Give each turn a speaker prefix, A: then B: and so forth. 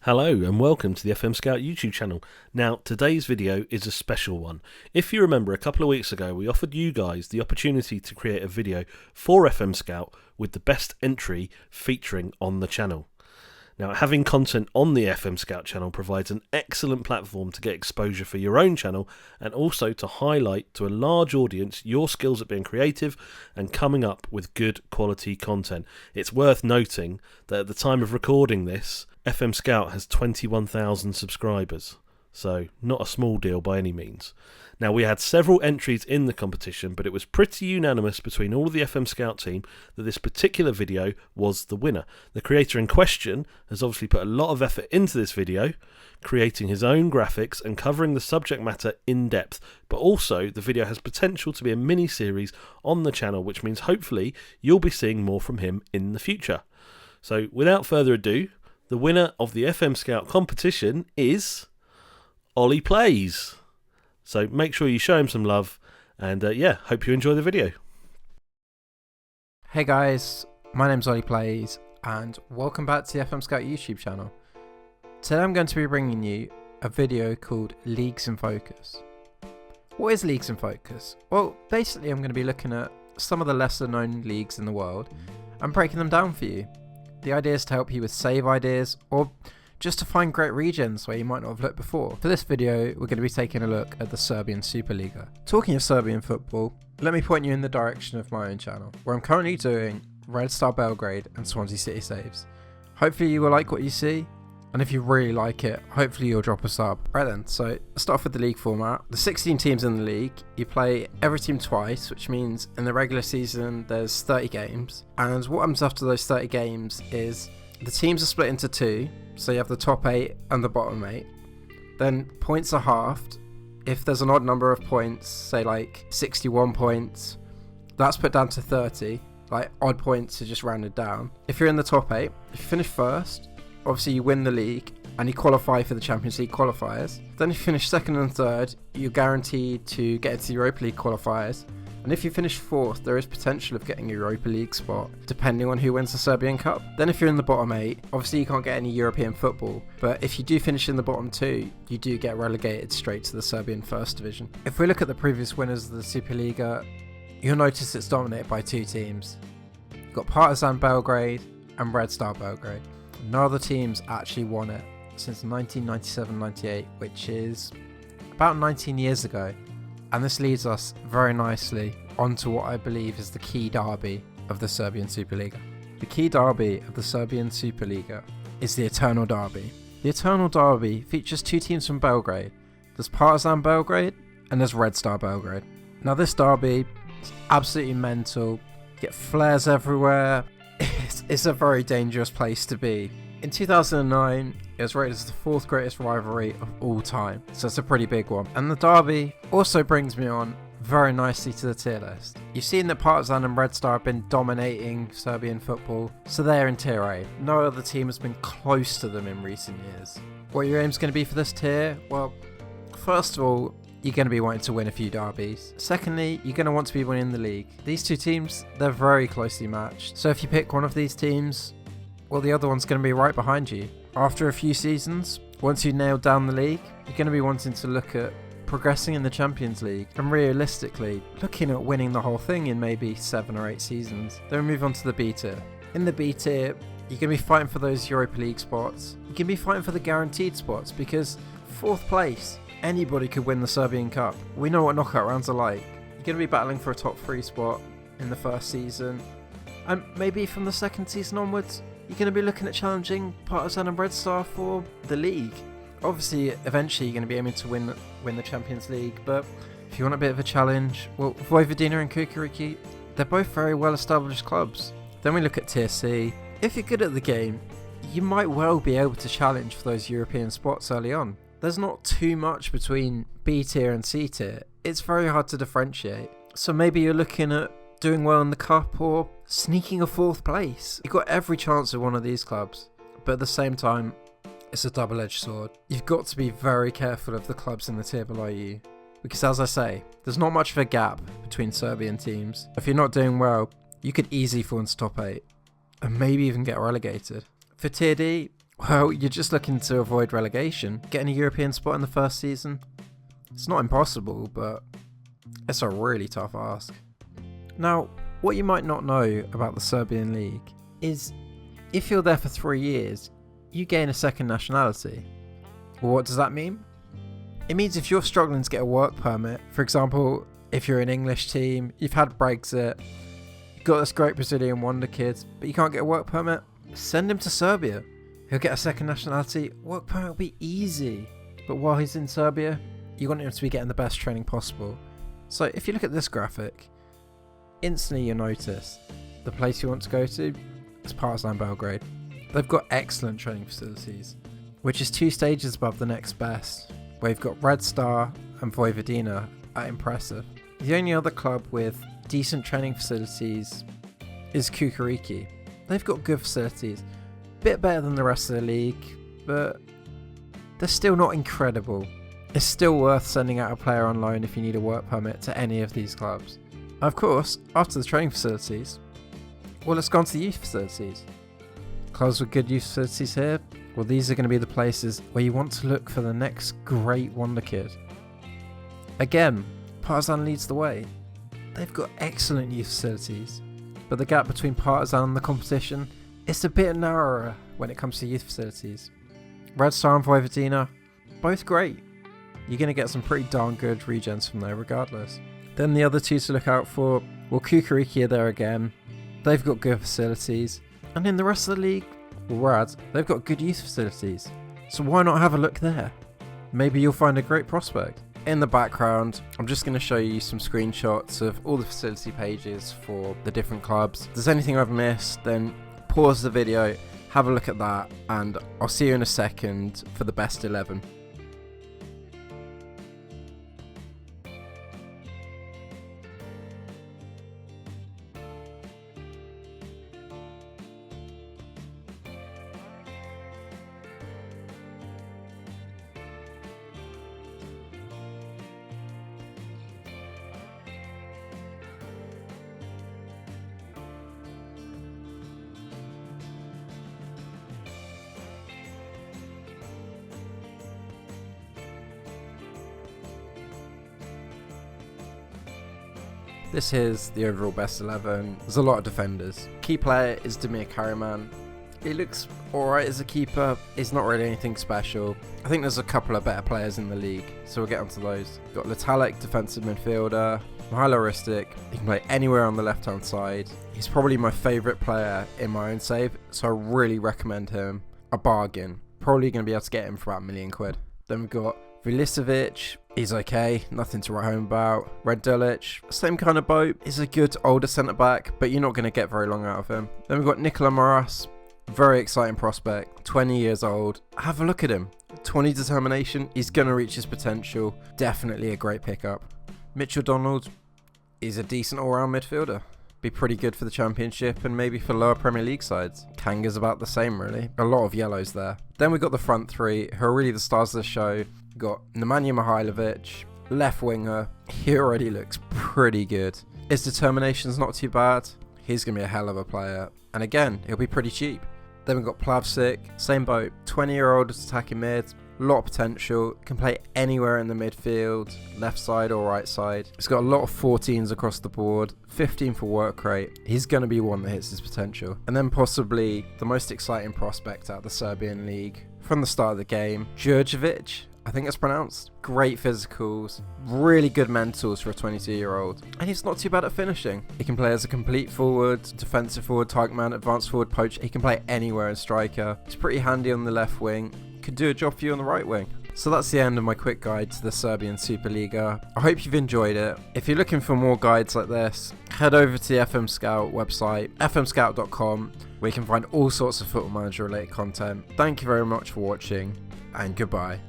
A: Hello and welcome to the FM Scout YouTube channel. Now, today's video is a special one. If you remember, a couple of weeks ago we offered you guys the opportunity to create a video for FM Scout with the best entry featuring on the channel. Now, having content on the FM Scout channel provides an excellent platform to get exposure for your own channel and also to highlight to a large audience your skills at being creative and coming up with good quality content. It's worth noting that at the time of recording this, FM Scout has 21,000 subscribers, so not a small deal by any means. Now, we had several entries in the competition, but it was pretty unanimous between all of the FM Scout team that this particular video was the winner. The creator in question has obviously put a lot of effort into this video, creating his own graphics and covering the subject matter in depth, but also the video has potential to be a mini-series on the channel, which means hopefully you'll be seeing more from him in the future. So without further ado, the winner of the FM Scout competition is OliPlays. So make sure you show him some love and hope you enjoy the video.
B: Hey guys, my name's OliPlays and welcome back to the FM Scout YouTube channel. Today I'm going to be bringing you a video called Leagues in Focus. What is Leagues in Focus? Well, basically I'm going to be looking at some of the lesser known leagues in the world and breaking them down for you. The idea is to help you with save ideas or just to find great regions where you might not have looked before. For this video, we're going to be taking a look at the Serbian Superliga. Talking of Serbian football, let me point you in the direction of my own channel, where I'm currently doing Red Star Belgrade and Swansea City saves. Hopefully you will like what you see, and if you really like it, hopefully you'll drop a sub. Right then, so let's start off with the league format. The 16 teams in the league, you play every team twice, which means in the regular season there's 30 games. And what happens after those 30 games is the teams are split into two, so you have the top 8 and the bottom 8. Then points are halved. If there's an odd number of points, say like 61 points, that's put down to 30. Like odd points are just rounded down. If you're in the top 8, if you finish first, obviously you win the league and you qualify for the Champions League qualifiers. Then if you finish second and third, you're guaranteed to get into the Europa League qualifiers. And if you finish fourth, there is potential of getting a Europa League spot, depending on who wins the Serbian Cup. Then if you're in the bottom 8, obviously you can't get any European football, but if you do finish in the bottom 2, you do get relegated straight to the Serbian First Division. If we look at the previous winners of the Superliga, you'll notice it's dominated by two teams. You've got Partizan Belgrade and Red Star Belgrade. No other teams actually won it since 1997-98, which is about 19 years ago. And this leads us very nicely onto what I believe is the key derby of the Serbian Superliga. The key derby of the Serbian Superliga is the Eternal Derby. The Eternal Derby features two teams from Belgrade. There's Partizan Belgrade and there's Red Star Belgrade. Now this derby is absolutely mental. You get flares everywhere. It's a very dangerous place to be. In 2009, it was rated as the 4th greatest rivalry of all time, so it's a pretty big one. And the derby also brings me on very nicely to the tier list. You've seen that Partizan and Red Star have been dominating Serbian football, so they're in tier A. No other team has been close to them in recent years. What your aim's going to be for this tier? Well, first of all, you're going to be wanting to win a few derbies. Secondly, you're going to want to be winning the league. These two teams, they're very closely matched, so if you pick one of these teams, well, the other one's going to be right behind you. After a few seasons, once you've nailed down the league, you're going to be wanting to look at progressing in the Champions League and realistically looking at winning the whole thing in maybe 7 or 8 seasons. Then we move on to the B tier. In the B tier, you're going to be fighting for those Europa League spots. You're going to be fighting for the guaranteed spots because 4th place, anybody could win the Serbian Cup. We know what knockout rounds are like. You're going to be battling for a top 3 spot in the first season, and maybe from the second season onwards, you're going to be looking at challenging Partizan and Red Star for the league. Obviously, eventually you're going to be aiming to win the Champions League, but if you want a bit of a challenge, well, Vojvodina and Kukuriki, they're both very well established clubs. Then we look at Tier C. If you're good at the game, you might well be able to challenge for those European spots early on. There's not too much between B tier and C tier. It's very hard to differentiate. So maybe you're looking at doing well in the cup or sneaking a 4th place. You've got every chance with one of these clubs, but at the same time, it's a double-edged sword. You've got to be very careful of the clubs in the tier below you, because as I say, there's not much of a gap between Serbian teams. If you're not doing well, you could easily fall into top 8, and maybe even get relegated. For tier D, Well, you're just looking to avoid relegation, getting a European spot in the first season. It's not impossible, but it's a really tough ask. Now, what you might not know about the Serbian League is if you're there for 3 years, you gain a second nationality. Well, what does that mean? It means if you're struggling to get a work permit, for example, if you're an English team, you've had Brexit, you've got this great Brazilian wonder kid, but you can't get a work permit, send him to Serbia. He'll get a second nationality, work permit will be easy. But while he's in Serbia, you want him to be getting the best training possible. So if you look at this graphic, instantly you'll notice the place you want to go to is Partizan Belgrade. They've got excellent training facilities, which is 2 stages above the next best, where you've got Red Star and Vojvodina are impressive. The only other club with decent training facilities is Kukuriki. They've got good facilities, bit better than the rest of the league, but they're still not incredible. It's still worth sending out a player on loan if you need a work permit to any of these clubs. Of course, after the training facilities, well, let's go on to the youth facilities. Clubs with good youth facilities here, well, these are going to be the places where you want to look for the next great wonder kid. Again, Partizan leads the way. They've got excellent youth facilities, but the gap between Partizan and the competition is a bit narrower when it comes to youth facilities. Red Star and Vojvodina, both great. You're going to get some pretty darn good regens from there regardless. Then the other 2 to look out for, well, Kukuriki are there again. They've got good facilities. And in the rest of the league, well, Rad, they've got good youth facilities. So why not have a look there? Maybe you'll find a great prospect. In the background, I'm just going to show you some screenshots of all the facility pages for the different clubs. If there's anything I've missed, then pause the video, have a look at that, and I'll see you in a second for the best 11. This is the overall best 11. There's a lot of defenders. Key player is Demir Karaman. He looks alright as a keeper. He's not really anything special. I think there's a couple of better players in the league, so we'll get onto those. Got Letalik, defensive midfielder. Mihailo Ristic, he can play anywhere on the left hand side. He's probably my favourite player in my own save, so I really recommend him. A bargain. Probably going to be able to get him for about £1 million. Then we've got Vulicevic, he's okay, nothing to write home about. Red Dulic, same kind of boat, he's a good older centre-back, but you're not going to get very long out of him. Then we've got Nikola Moras, very exciting prospect, 20 years old. Have a look at him, 20 determination, he's going to reach his potential, definitely a great pickup. Mitchell Donald is a decent all-round midfielder. Be pretty good for the Championship and maybe for lower Premier League sides. Kanga's about the same really. A lot of yellows there. Then we've got the front 3 who are really the stars of the show. We've got Nemanja Mihailovic, left winger. He already looks pretty good. His determination's not too bad. He's going to be a hell of a player. And again, he'll be pretty cheap. Then we've got Plavsic, same boat. 20-year-old attacking mid. Lot of potential, can play anywhere in the midfield, left side or right side. He's got a lot of 14s across the board, 15 for work rate. He's going to be one that hits his potential. And then possibly the most exciting prospect out of the Serbian league from the start of the game, Djurdjevic, I think it's pronounced. Great physicals, really good mentals for a 22-year-old. And he's not too bad at finishing. He can play as a complete forward, defensive forward, target man, advanced forward, poach. He can play anywhere in striker. He's pretty handy on the left wing. Could do a job for you on the right wing. So that's the end of my quick guide to the Serbian Superliga. I hope you've enjoyed it. If you're looking for more guides like this, head over to the FM Scout website, fmscout.com, where you can find all sorts of Football Manager related content. Thank you very much for watching, and goodbye.